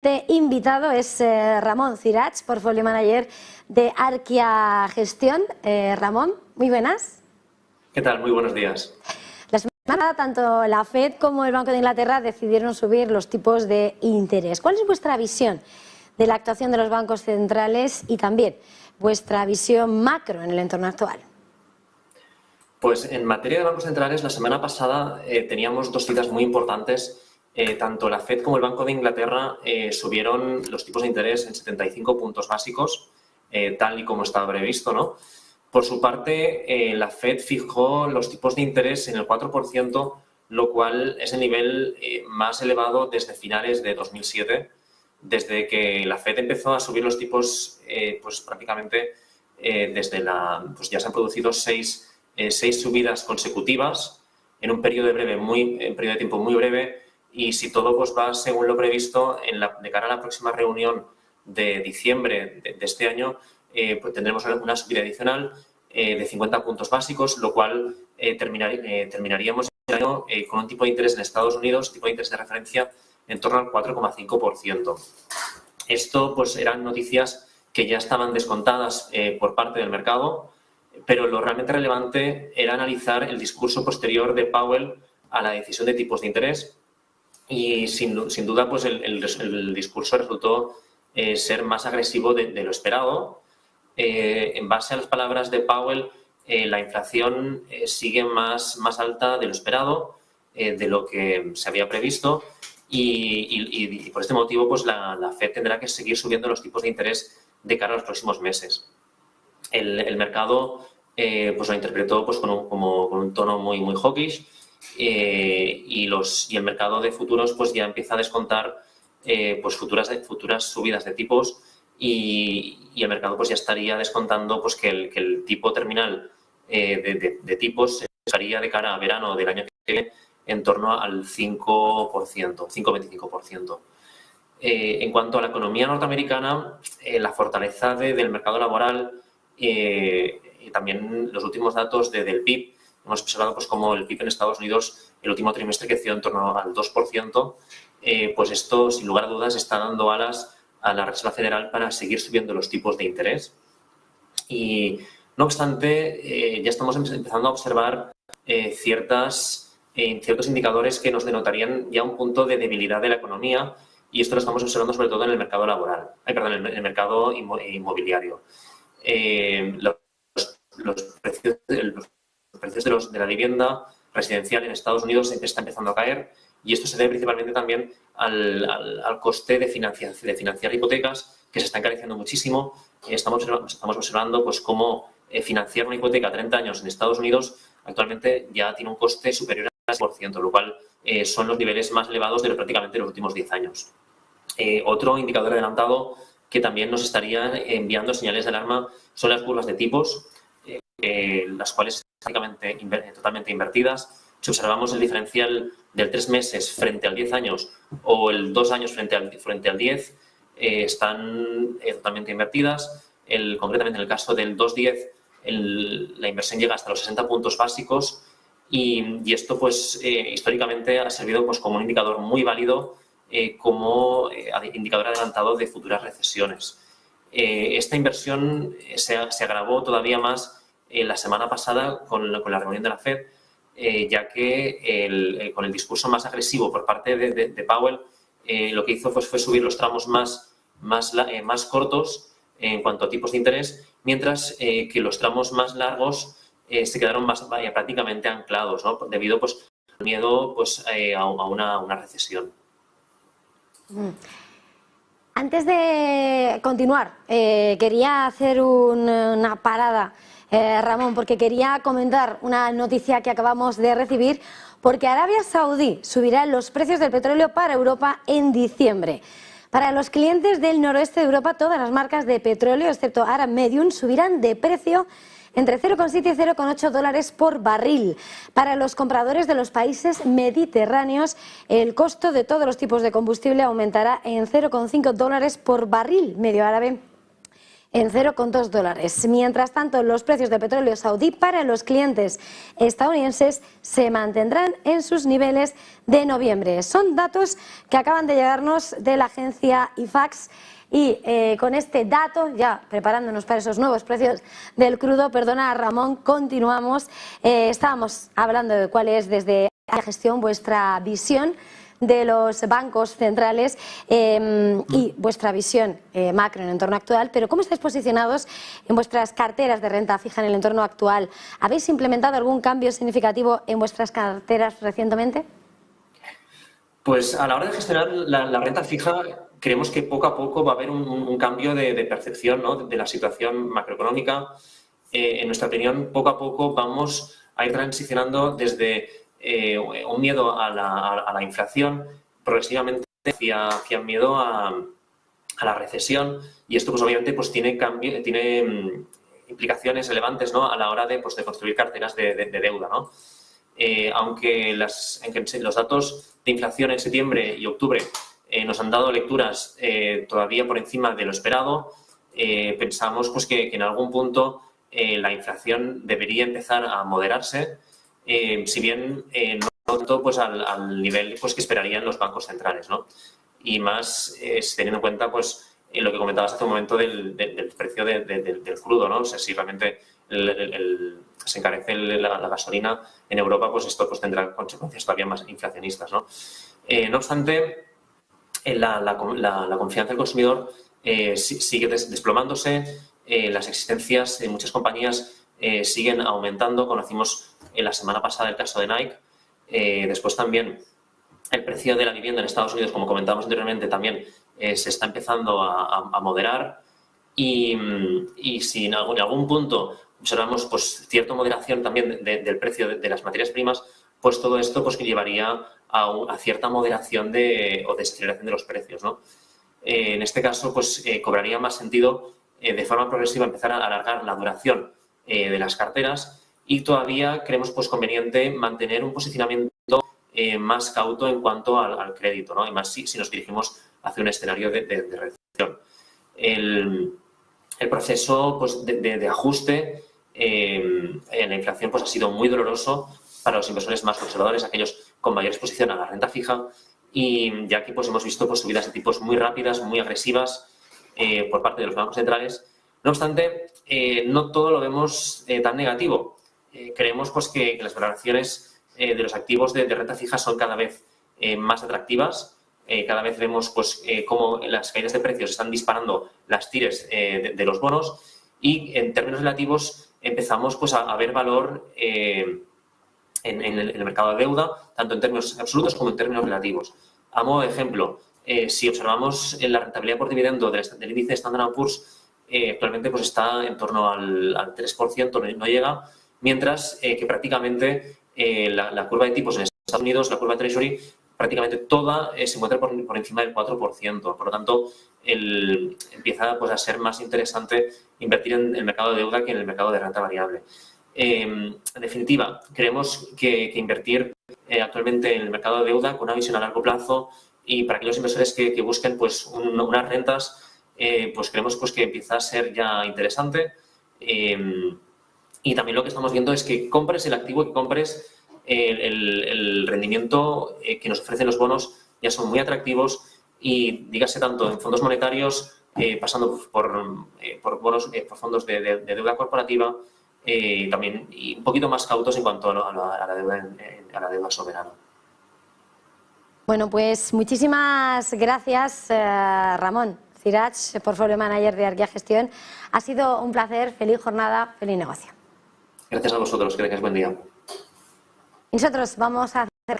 Invitado es Ramón Cirac, Portfolio Manager de Arquia Gestión. Ramón, muy buenas. ¿Qué tal? Muy buenos días. La semana pasada, tanto la FED como el Banco de Inglaterra decidieron subir los tipos de interés. ¿Cuál es vuestra visión de la actuación de los bancos centrales y también vuestra visión macro en el entorno actual? Pues en materia de bancos centrales, la semana pasada teníamos dos citas muy importantes. Tanto la FED como el Banco de Inglaterra subieron los tipos de interés en 75 puntos básicos, tal y como estaba previsto, ¿no? Por su parte, la FED fijó los tipos de interés en el 4%, lo cual es el nivel más elevado desde finales de 2007, desde que la FED empezó a subir los tipos, pues prácticamente pues ya se han producido seis subidas consecutivas en un periodo de tiempo muy breve. Y si todo pues va según lo previsto, de cara a la próxima reunión de diciembre de este año, pues tendremos una subida adicional de 50 puntos básicos, lo cual terminaríamos el año con un tipo de interés en Estados Unidos, tipo de interés de referencia, en torno al 4,5%. Esto pues eran noticias que ya estaban descontadas por parte del mercado, pero lo realmente relevante era analizar el discurso posterior de Powell a la decisión de tipos de interés. Y sin duda, pues el discurso resultó ser más agresivo de lo esperado. En base a las palabras de Powell, la inflación sigue más alta de lo esperado, de lo que se había previsto, y por este motivo pues la FED tendrá que seguir subiendo los tipos de interés de cara a los próximos meses. El mercado pues lo interpretó pues con un tono muy hawkish. Y el mercado de futuros pues ya empieza a descontar pues futuras subidas de tipos y el mercado pues ya estaría descontando pues que el tipo terminal de tipos estaría de cara a verano del año que viene en torno al 5,25%. En cuanto a la economía norteamericana, la fortaleza del mercado laboral y también los últimos datos del PIB. Hemos observado pues, cómo el PIB en Estados Unidos el último trimestre creció en torno al 2%. Pues esto, sin lugar a dudas, está dando alas a la Reserva Federal para seguir subiendo los tipos de interés. Y, no obstante, ya estamos empezando a observar ciertos indicadores que nos denotarían ya un punto de debilidad de la economía, y esto lo estamos observando sobre todo en el mercado laboral, en el mercado inmobiliario. Los precios de la vivienda residencial en Estados Unidos está empezando a caer, y esto se debe principalmente también al coste de financiar hipotecas, que se está encareciendo muchísimo. Estamos observando pues, cómo financiar una hipoteca a 30 años en Estados Unidos actualmente ya tiene un coste superior al 6%, lo cual son los niveles más elevados de prácticamente los últimos 10 años. Otro indicador adelantado que también nos estaría enviando señales de alarma son las curvas de tipos, las cuales están totalmente invertidas. Si observamos el diferencial del 3 meses frente al 10 años o el 2 años frente al 10, están totalmente invertidas. Concretamente en el caso del 2-10, la inversión llega hasta los 60 puntos básicos, y esto pues históricamente ha servido pues, como un indicador muy válido, como indicador adelantado de futuras recesiones. Esta inversión se agravó todavía más la semana pasada con la reunión de la FED, ya que con el discurso más agresivo por parte de Powell, lo que hizo pues, fue subir los tramos más cortos en cuanto a tipos de interés, mientras que los tramos más largos se quedaron prácticamente anclados, ¿no? Debido pues, al miedo pues, a una recesión. Antes de continuar, quería hacer una parada, Ramón, porque quería comentar una noticia que acabamos de recibir, porque Arabia Saudí subirá los precios del petróleo para Europa en diciembre. Para los clientes del noroeste de Europa, todas las marcas de petróleo, excepto Arab Medium, subirán de precio entre 0,7 y 0,8 dólares por barril. Para los compradores de los países mediterráneos, el costo de todos los tipos de combustible aumentará en 0,5 dólares por barril medio árabe en $0,2. Mientras tanto, los precios del petróleo saudí para los clientes estadounidenses se mantendrán en sus niveles de noviembre. Son datos que acaban de llegarnos de la agencia IFAX. Y con este dato, ya preparándonos para esos nuevos precios del crudo, perdona Ramón, continuamos. Estábamos hablando de cuál es desde la gestión vuestra visión de los bancos centrales y vuestra visión macro en el entorno actual, pero ¿cómo estáis posicionados en vuestras carteras de renta fija en el entorno actual? ¿Habéis implementado algún cambio significativo en vuestras carteras recientemente? Pues a la hora de gestionar la renta fija, creemos que poco a poco va a haber un cambio de percepción, ¿no?, de la situación macroeconómica. En nuestra opinión, poco a poco vamos a ir transicionando desde un miedo a la inflación progresivamente hacia miedo a la recesión, y esto pues obviamente pues tiene implicaciones relevantes, ¿no?, a la hora de construir carteras de deuda, ¿no? Aunque los datos de inflación en septiembre y octubre nos han dado lecturas todavía por encima de lo esperado, pensamos pues que en algún punto la inflación debería empezar a moderarse, si bien no tanto pues al nivel pues que esperarían los bancos centrales, ¿no? Y más teniendo en cuenta pues lo que comentabas hace un momento del precio del crudo, ¿no? O sea, si realmente se encarece la gasolina en Europa, pues esto pues tendrá consecuencias todavía más inflacionistas, ¿no? No obstante, la confianza del consumidor sigue desplomándose, las existencias de muchas compañías siguen aumentando. Conocimos la semana pasada el caso de Nike, después también el precio de la vivienda en Estados Unidos, como comentábamos anteriormente, también se está empezando a moderar, y si en algún punto observamos pues cierta moderación también del precio de las materias primas, pues todo esto pues que llevaría a cierta moderación o desaceleración de los precios, ¿no? En este caso pues cobraría más sentido de forma progresiva empezar a alargar la duración de las carteras, y todavía creemos pues conveniente mantener un posicionamiento más cauto en cuanto al crédito, ¿no? Y más si nos dirigimos hacia un escenario de recesión. El proceso pues, de ajuste en la inflación pues, ha sido muy doloroso para los inversores más conservadores, aquellos con mayor exposición a la renta fija, y ya aquí pues, hemos visto pues, subidas de tipos muy rápidas, muy agresivas por parte de los bancos centrales. No obstante, no todo lo vemos tan negativo. Creemos pues, que las valoraciones de los activos de renta fija son cada vez más atractivas. Cada vez vemos pues, cómo las caídas de precios están disparando las TIRES de los bonos, y en términos relativos empezamos pues, a ver valor en el mercado de deuda, tanto en términos absolutos como en términos relativos. A modo de ejemplo, si observamos la rentabilidad por dividendo del índice Standard & Poor's, actualmente pues, está en torno al 3%, no llega, mientras que prácticamente la curva de tipos en Estados Unidos, la curva de Treasury, prácticamente toda se encuentra por encima del 4%. Por lo tanto, empieza pues, a ser más interesante invertir en el mercado de deuda que en el mercado de renta variable. En definitiva, creemos que invertir actualmente en el mercado de deuda con una visión a largo plazo, y para aquellos inversores que busquen pues, unas rentas, pues creemos pues, que empieza a ser ya interesante. Y también lo que estamos viendo es que compres el activo que compres, el rendimiento que nos ofrecen los bonos ya son muy atractivos, y dígase tanto en fondos monetarios, pasando por bonos, por fondos de deuda corporativa, también, y un poquito más cautos en cuanto a la deuda soberana. Bueno, pues muchísimas gracias, Ramón Cirac, Portfolio Manager de Arquea Gestión. Ha sido un placer, feliz jornada, feliz negocio. Gracias a vosotros, que tengáis buen día. Nosotros vamos a